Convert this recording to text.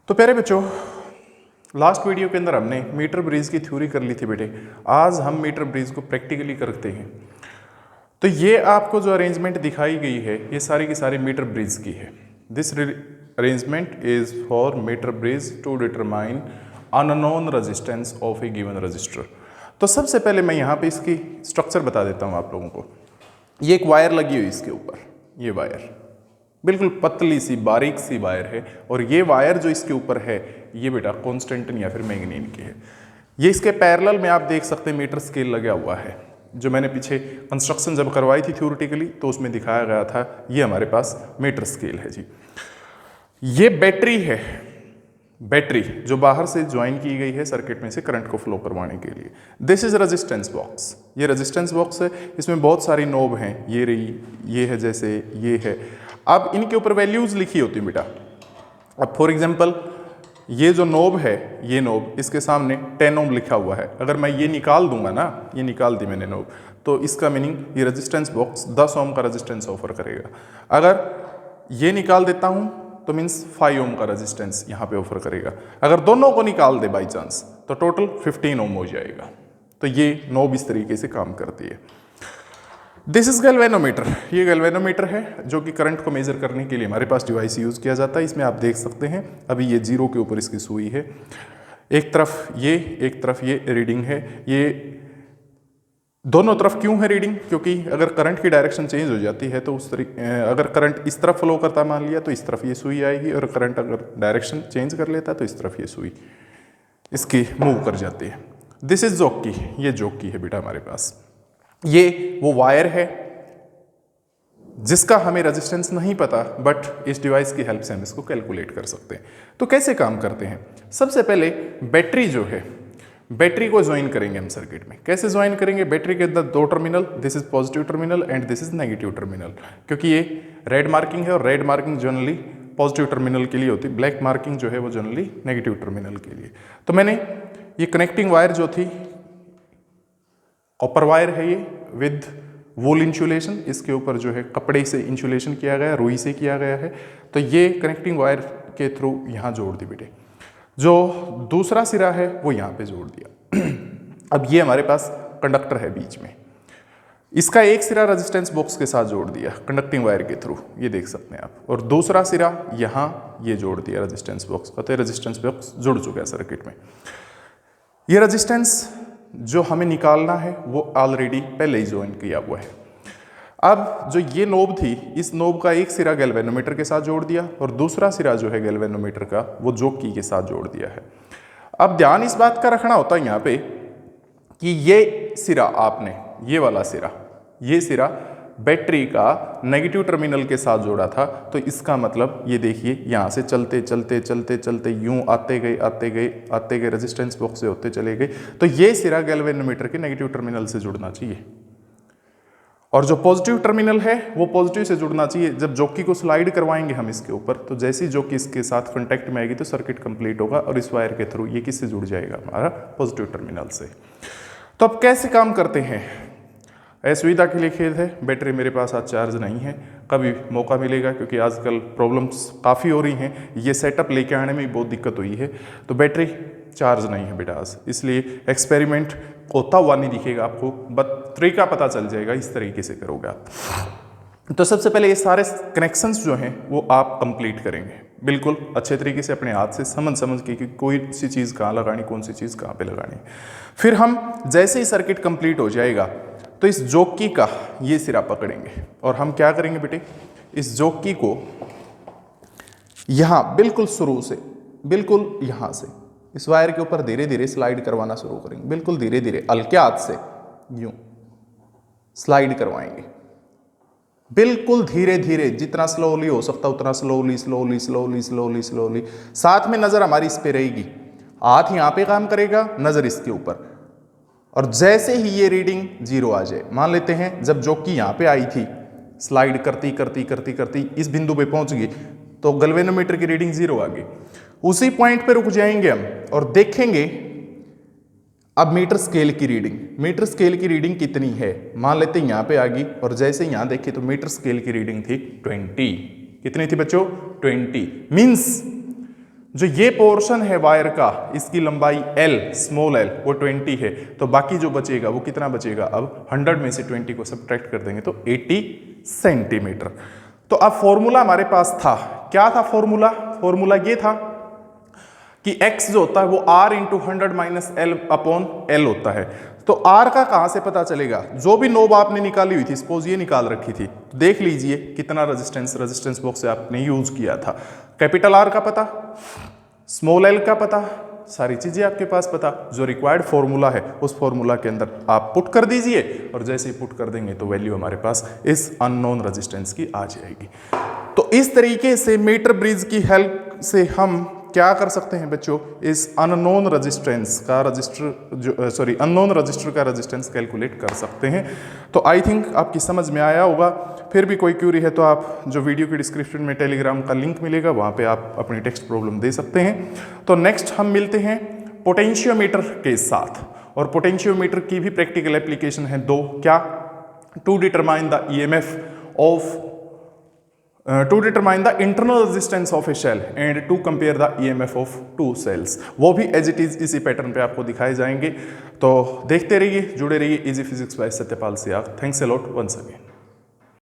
तो प्यारे बच्चों, लास्ट वीडियो के अंदर हमने मीटर ब्रिज की थ्योरी कर ली थी बेटे। आज हम मीटर ब्रिज को प्रैक्टिकली करते हैं। तो ये आपको जो अरेंजमेंट दिखाई गई है ये सारी की सारी मीटर ब्रिज की है। This arrangement is for metre bridge to determine unknown resistance of a given resistor. तो सबसे पहले मैं यहाँ पे इसकी स्ट्रक्चर बता देता हूँ आप लोगों को। ये एक वायर लगी हुई इसके ऊपर, ये वायर बिल्कुल पतली सी बारीक सी वायर है, और ये वायर जो इसके ऊपर है ये बेटा कॉन्स्टेंटिन या फिर मैग्नीन की है। ये इसके पैरेलल में आप देख सकते हैं मीटर स्केल लगा हुआ है, जो मैंने पीछे कंस्ट्रक्शन जब करवाई थी थ्योरेटिकली तो उसमें दिखाया गया था। ये हमारे पास मीटर स्केल है जी। ये बैटरी है, बैटरी जो बाहर से ज्वाइन की गई है सर्किट में से करंट को फ्लो करवाने के लिए। दिस इज रेजिस्टेंस बॉक्स, ये रेजिस्टेंस बॉक्स है, इसमें बहुत सारी नोब हैं, ये रही, ये है, जैसे ये है। अब इनके ऊपर वैल्यूज लिखी होती है बेटा। अब फॉर एग्जांपल ये जो नोब है, ये नोब, इसके सामने 10 ओम लिखा हुआ है। अगर मैं ये निकाल दूंगा ना, ये निकाल दी मैंने नोब, तो इसका मीनिंग ये रेजिस्टेंस बॉक्स 10 ओम का रेजिस्टेंस ऑफर करेगा। अगर ये निकाल देता हूं तो मीन्स 5 ओम का रेजिस्टेंस यहाँ पे ऑफर करेगा। अगर दोनों को निकाल दे बाई चांस तो टोटल 15 ओम हो जाएगा। तो ये नोब इस तरीके से काम करती है। दिस इज गैल्वेनोमीटर, ये गैल्वेनोमीटर है जो कि करंट को मेजर करने के लिए हमारे पास डिवाइस यूज किया जाता है। इसमें आप देख सकते हैं अभी ये 0 के ऊपर इसकी सुई है, एक तरफ ये, एक तरफ ये रीडिंग है। ये दोनों तरफ क्यों है रीडिंग? क्योंकि अगर करंट की डायरेक्शन चेंज हो जाती है तो अगर करंट इस तरफ फ्लो करता मान लिया तो इस तरफ ये सुई आएगी, और करंट अगर डायरेक्शन चेंज कर लेता तो इस तरफ ये सुई इसकी मूव कर जाती है। दिस इज जॉकी, ये जॉकी है बेटा हमारे पास। ये वो वायर है जिसका हमें रेजिस्टेंस नहीं पता, बट इस डिवाइस की हेल्प से हम इसको कैलकुलेट कर सकते हैं। तो कैसे काम करते हैं? सबसे पहले बैटरी जो है, बैटरी को ज्वाइन करेंगे हम सर्किट में। कैसे ज्वाइन करेंगे? बैटरी के अंदर 2 terminal, this is positive terminal and this is negative terminal. क्योंकि ये रेड मार्किंग है और red marking generally positive terminal के लिए होती है, ब्लैक मार्किंग जो है वो जनरली नेगेटिव टर्मिनल के लिए। तो मैंने ये कनेक्टिंग वायर जो थी, कॉपर वायर है ये विद वूल इंसुलेशन, इसके ऊपर जो है कपड़े से इंसुलेशन किया गया, रुई से किया गया है। तो ये कनेक्टिंग वायर के थ्रू यहाँ जोड़ दी बेटे। जो दूसरा सिरा है वो यहाँ पे जोड़ दिया। अब ये हमारे पास कंडक्टर है बीच में, इसका एक सिरा रेजिस्टेंस बॉक्स के साथ जोड़ दिया कंडक्टिंग वायर के थ्रू, ये देख सकते हैं आप, और दूसरा सिरा यहाँ ये जोड़ दिया रेजिस्टेंस बॉक्स का। तो रेजिस्टेंस बॉक्स जुड़ चुका है सर्किट में। ये रेजिस्टेंस जो हमें निकालना है वो ऑलरेडी पहले ही ज्वाइन किया हुआ है। अब जो ये नोब थी, इस नोब का एक सिरा गैल्वेनोमीटर के साथ जोड़ दिया, और दूसरा सिरा जो है गैल्वेनोमीटर का वो जॉकी के साथ जोड़ दिया है। अब ध्यान इस बात का रखना होता है यहाँ पे कि ये सिरा आपने, ये वाला सिरा, ये सिरा बैटरी का नेगेटिव टर्मिनल के साथ जोड़ा था। तो इसका मतलब ये देखिए, यहाँ से चलते चलते चलते चलते यूं आते गए आते गए आते गए, रेजिस्टेंस बॉक्स से होते चले गए। तो ये सिरा गैल्वेनोमीटर के नेगेटिव टर्मिनल से जुड़ना चाहिए, और जो पॉजिटिव टर्मिनल है वो पॉजिटिव से जुड़ना चाहिए। जब जॉकी को स्लाइड करवाएंगे हम इसके ऊपर, तो जैसी जॉकी इसके साथ कॉन्टैक्ट में आएगी तो सर्किट कंप्लीट होगा, और इस वायर के थ्रू ये किससे जुड़ जाएगा? हमारा पॉजिटिव टर्मिनल से। तो अब कैसे काम करते हैं? असुविधा के लिए खेद है, बैटरी मेरे पास आज चार्ज नहीं है, कभी मौका मिलेगा, क्योंकि आजकल प्रॉब्लम्स काफ़ी हो रही हैं, ये सेटअप लेके आने में बहुत दिक्कत हुई है। तो बैटरी चार्ज नहीं है बेटा आज, इसलिए एक्सपेरिमेंट होता हुआ नहीं दिखेगा आपको, बट तरीका पता चल जाएगा, इस तरीके से करोगे आप। तो सबसे पहले ये सारे कनेक्शंस जो हैं वो आप कंप्लीट करेंगे बिल्कुल अच्छे तरीके से, अपने हाथ से समझ के कि कोई सी चीज़ कहाँ लगानी, कौन सी चीज़ कहाँ पे लगानी। फिर हम जैसे ही सर्किट कंप्लीट हो जाएगा तो इस जॉकी का ये सिरा पकड़ेंगे, और हम क्या करेंगे बेटे, इस जॉकी को यहाँ बिल्कुल शुरू से, बिल्कुल यहाँ से इस वायर के ऊपर धीरे धीरे स्लाइड करवाना शुरू करेंगे। बिल्कुल धीरे धीरे हल्के हाथ से यूं स्लाइड करवाएंगे, बिल्कुल धीरे धीरे, जितना स्लोली हो सकता उतना slowly slowly slowly slowly slowly. साथ में नजर हमारी इस पे रहेगी, हाथ यहाँ पे काम करेगा, नजर इसके ऊपर। और जैसे ही ये रीडिंग 0 आ जाए, मान लेते हैं जब जॉकी यहाँ पे आई थी, स्लाइड करती करती करती करती इस बिंदु पे पहुंच गई, तो गैल्वेनोमीटर की रीडिंग 0 आ गई। उसी पॉइंट पे रुक जाएंगे हम और देखेंगे अब मीटर स्केल की रीडिंग, मीटर स्केल की रीडिंग कितनी है। मान लेते हैं यहाँ पे आ गई, और जैसे यहाँ देखे तो मीटर स्केल की रीडिंग थी 20। कितनी थी बच्चों? 20। मीन्स जो ये पोर्शन है वायर का, इसकी लंबाई L, स्मॉल l वो 20 है, तो बाकी जो बचेगा वो कितना बचेगा, अब 100 में से 20 को सब्ट्रैक्ट कर देंगे तो 80 सेंटीमीटर। तो अब फॉर्मूला हमारे पास था, क्या था फॉर्मूला? फॉर्मूला ये था कि x जो होता है वो r into 100 minus L upon L होता है। तो r का कहां से पता चलेगा? जो भी नोब आपने निकाली हुई थी, सपोज ये निकाल रखी थी, देख लीजिए कितना रेजिस्टेंस बॉक्स से आपने यूज किया था। कैपिटल R का पता, स्मॉल l का पता, सारी चीजें आपके पास पता। जो रिक्वायर्ड फॉर्मूला है उस फॉर्मूला के अंदर आप पुट कर दीजिए और जैसे ही पुट कर देंगे तो वैल्यू हमारे पास इस अननोन रेजिस्टेंस की आ जाएगी। तो इस तरीके से मीटर ब्रिज की हेल्प से हम क्या कर सकते हैं बच्चों, इस अननोन रजिस्टेंस का अननोन रजिस्टर का रेजिस्टेंस कैलकुलेट कर सकते हैं। तो आई थिंक आपकी समझ में आया होगा। फिर भी कोई क्यूरी है तो आप जो वीडियो के डिस्क्रिप्शन में टेलीग्राम का लिंक मिलेगा वहाँ पे आप अपनी टेक्स्ट प्रॉब्लम दे सकते हैं। तो नेक्स्ट हम मिलते हैं पोटेंशियोमीटर के साथ, और पोटेंशियोमीटर की भी प्रैक्टिकल एप्लीकेशन है दो। क्या? To determine the internal resistance of a cell and to compare the EMF of two cells, वो भी एज इट इज इसी पैटर्न पे आपको दिखाए जाएंगे। तो देखते रहिए, जुड़े रहिए easy physics by Satyapal Siyag. Thanks a lot once again.